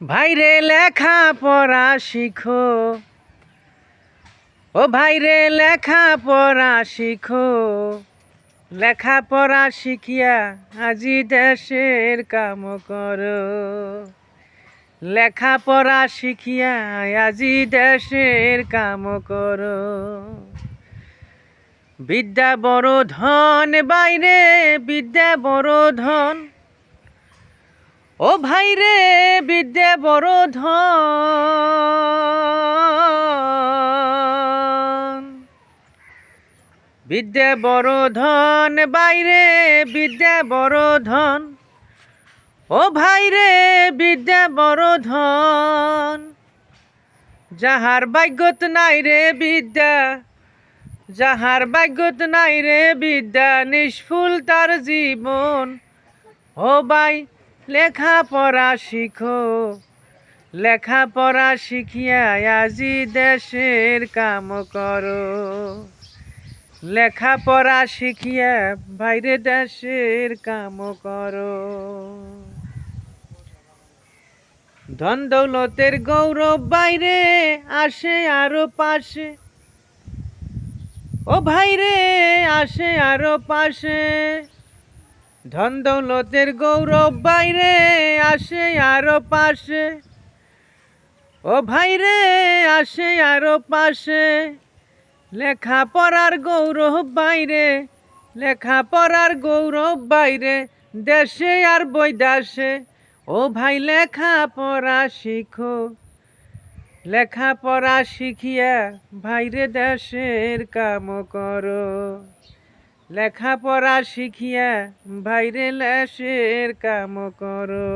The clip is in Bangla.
ভাইরে লেখা পড়া শিখো, ও ভাইরে লেখা পড়া শিখো। লেখা পড়া শিখিয়া আজি দেশের কাম করো। লেখা পড়া শিখিয়া আজি দেশের কাম করো। বিদ্যা বড় ধন বাইরে, বিদ্যা বড় ধন। ও ভাইরে বিদ্যা বড় ধন, বিদ্যা বড় ধন বাইরে বিদ্যা বড় ধন। ও ভাইরে বিদ্যা বড় ধন। যাহার ভাগ্যত নাই রে বিদ্যা, যাহার ভাগ্যত নাই রে বিদ্যা, নিষ্ফুল তার জীবন। ও ভাই লেখা পড়া শিখো, লেখা পড়া শিখিয়া আজি দেশের কাম করো। লেখা পড়া শিখিয়া বাইরে দেশের কাম করো। ধন দৌলতের গৌরব বাইরে আসে আরো পাশে। ও ভাইরে আসে আরো পাশে। ধন দৌলতের গৌরব বাইরে আসে আরো পাশে। ও ভাইরে আসে আরো পাশে। লেখা পড়ার গৌরব বাইরে, লেখা পড়ার গৌরব বাইরে, দেশে আর বৈদেশে। ও ভাই লেখা পড়া শিখো, লেখা পড়া শিখিয়া ভাইরে দেশের কাম করো। লেখা পড়া শিখিয়া ভাইরে দেশের কাম করো।